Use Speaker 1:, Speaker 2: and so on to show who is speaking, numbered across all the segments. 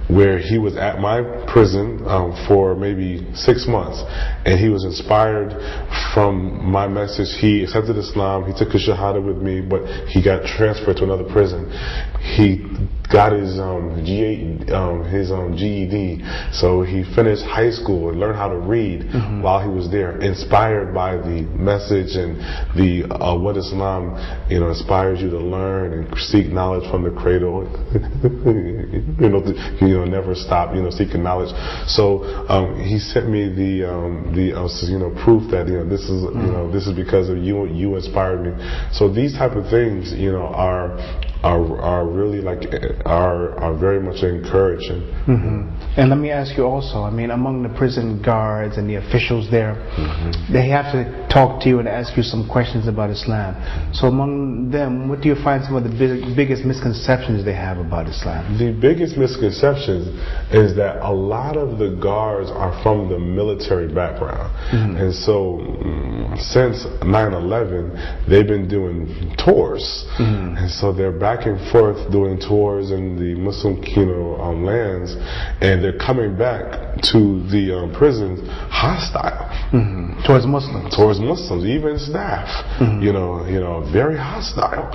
Speaker 1: where he was at my prison for maybe 6 months, and he was inspired from my message. He accepted Islam. He took his shahada with me, but he got transferred to another prison. He got his GED, so he finished high school and learned how to read while he was there, inspired by the message and the what Islam inspires you to learn and seek knowledge from the cradle. Never stop seeking knowledge. So he sent me the proof that this is because of you. You inspired me. So these type of things are really are very much encouraging.
Speaker 2: And let me ask you also, among the prison guards and the officials there, they have to talk to you and ask you some questions about Islam. So among them, what do you find some of the biggest misconceptions they have about Islam?
Speaker 1: The biggest misconception is that a lot of the guards are from the military background. And so since 9/11, they've been doing tours. And so they're back and forth doing tours in the Muslim lands, and they're coming back to the prisons hostile
Speaker 2: towards Muslims,
Speaker 1: even staff. Very hostile.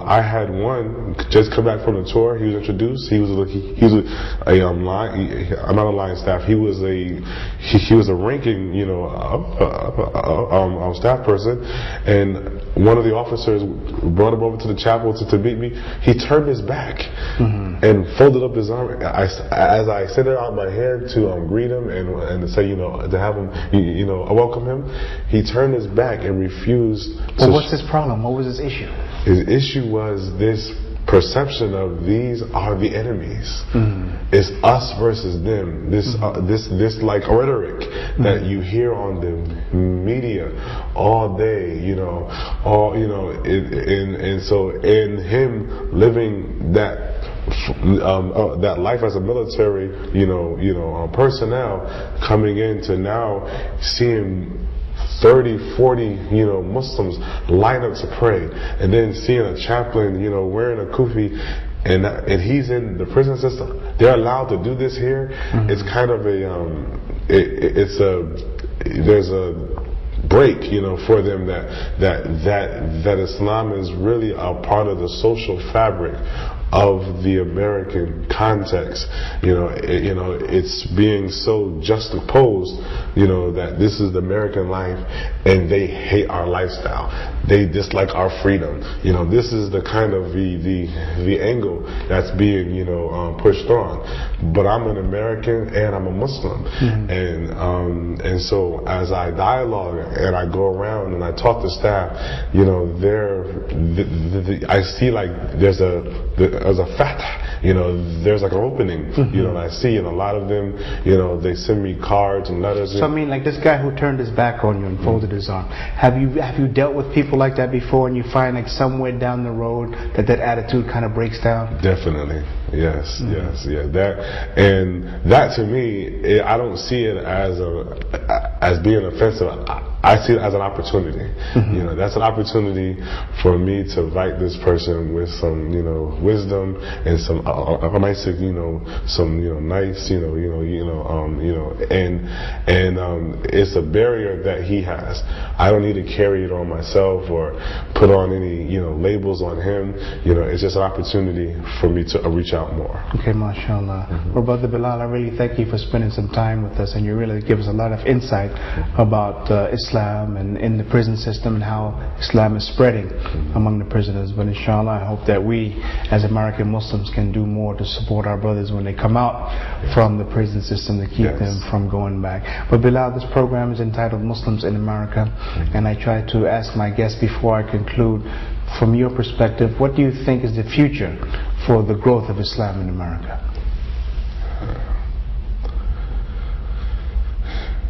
Speaker 1: I had one just come back from the tour. He was introduced. He was a I'm not a line staff. He was a ranking staff person, and one of the officers brought him over to the chapel to meet me. He turned his back and folded up his arm. As I extended out my hand to greet him and to say, to have him, welcome him, he turned his back and refused.
Speaker 2: Well, what's his problem? What was his issue?
Speaker 1: His issue was this perception of these are the enemies. It's us versus them. This like rhetoric that you hear on the media all day, and so in him living that life as a military, personnel, coming into now seeing 30, 40, Muslims line up to pray, and then seeing a chaplain, wearing a kufi, and he's in the prison system. They're allowed to do this here. It's kind of there's a break, for them that Islam is really a part of the social fabric of the American context. It's being so juxtaposed, that this is the American life and they hate our lifestyle. They dislike our freedom. This is the kind of the angle that's being, pushed on. But I'm an American and I'm a Muslim. And so as I dialogue and I go around and I talk to staff, I see like there's a fatah, there's like an opening, I see, and a lot of them, they send me cards and letters.
Speaker 2: So like this guy who turned his back on you and folded his arm, have you dealt with people like that before, and you find like somewhere down the road that attitude kind of breaks down?
Speaker 1: Definitely, yes, that to me, I don't see it as being offensive. I see it as an opportunity. That's an opportunity for me to write this person with some, wisdom and some nice, nice, and it's a barrier that he has. I don't need to carry it on myself or put on any, labels on him. It's just an opportunity for me to reach out more.
Speaker 2: Okay, mashallah. Well, Brother Bilal, I really thank you for spending some time with us, and you really give us a lot of insight about Islam and in the prison system and how Islam is spreading among the prisoners. But inshallah, I hope that we as American Muslims can do more to support our brothers when they come out from the prison system, to keep them from going back. But Bilal, this program is entitled Muslims in America, and I try to ask my guests before I conclude, from your perspective, what do you think is the future for the growth of Islam in America?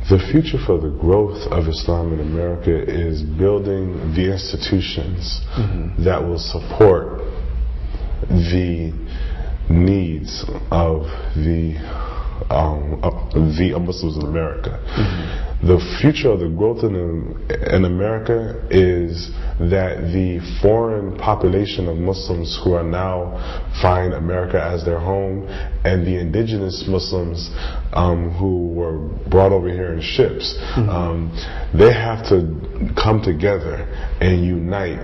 Speaker 1: The future for the growth of Islam in America is building the institutions that will support the needs of the Muslims in America. the future of the growth in America is that the foreign population of Muslims who are now find America as their home, and the indigenous Muslims who were brought over here in ships, they have to come together and unite,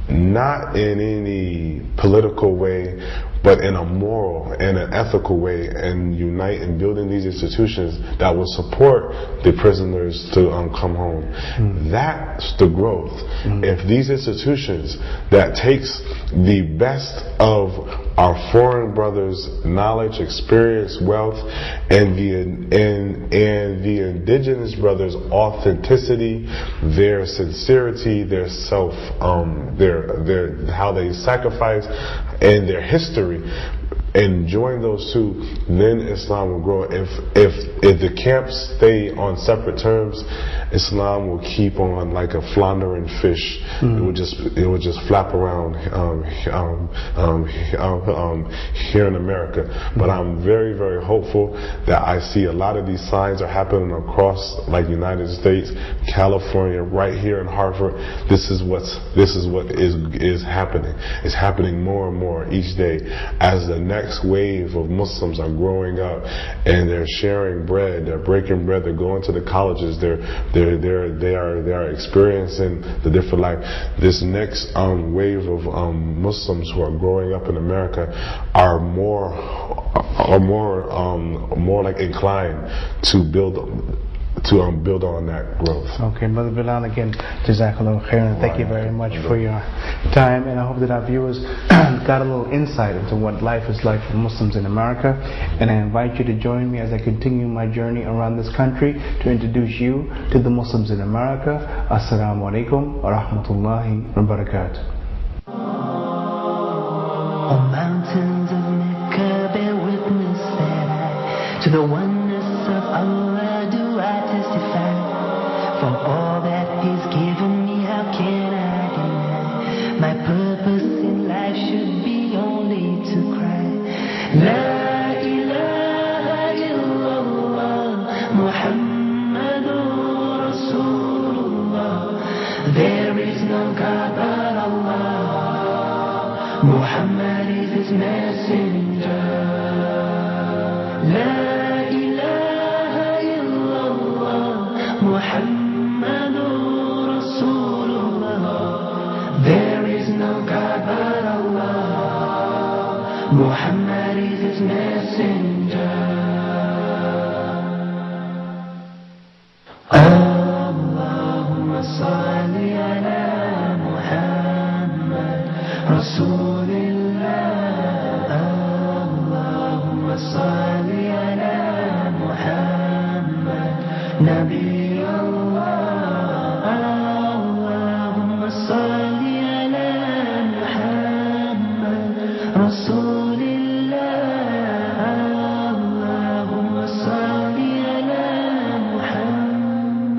Speaker 1: not in any political way, but in a moral and an ethical way, and unite in building these institutions that will support the prisoners to come home. That's the growth. If these institutions that takes the best of our foreign brothers' knowledge, experience, wealth, and the indigenous brothers' authenticity, their sincerity, their self, their how they sacrifice, and their history, and join those two, then Islam will grow. If the camps stay on separate terms, Islam will keep on like a floundering fish. It will just flap around here in America. But I'm very, very hopeful that I see a lot of these signs are happening across like the United States, California, right here in Harvard. This is what is happening. It's happening more and more each day as the next wave of Muslims are growing up, and they're sharing bread, they're breaking bread, they're going to the colleges, they are experiencing the different life. This next wave of Muslims who are growing up in America are more like inclined to build on that growth.
Speaker 2: Okay, Brother Bilal, again, Jazakallah khairan. Thank you very much for your time, and I hope that our viewers got a little insight into what life is like for Muslims in America. And I invite you to join me as I continue my journey around this country to introduce you to the Muslims in America. Assalamu alaikum wa rahmatullahi wa barakatuh.
Speaker 3: On mountains of Mecca, bear witness that to the oneness of Allah do I testify. For all that He's given me, how can I deny? My purpose in life should be only to cry. La ilaha illallah, Muhammadur Rasulullah. There is no God but Allah. Muhammad is His messenger. La ilaha illallah, Muhammadur Rasulullah. There is no God but Allah. Muhammad is His messenger. Allahumma salli ala Muhammad Rasulillah. Allahumma salli ala Muhammad Nabi Allah. Allahumma salli ala Muhammad Rasulillah. Allahumma salli ala Muhammad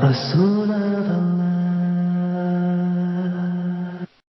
Speaker 3: Rasulullah.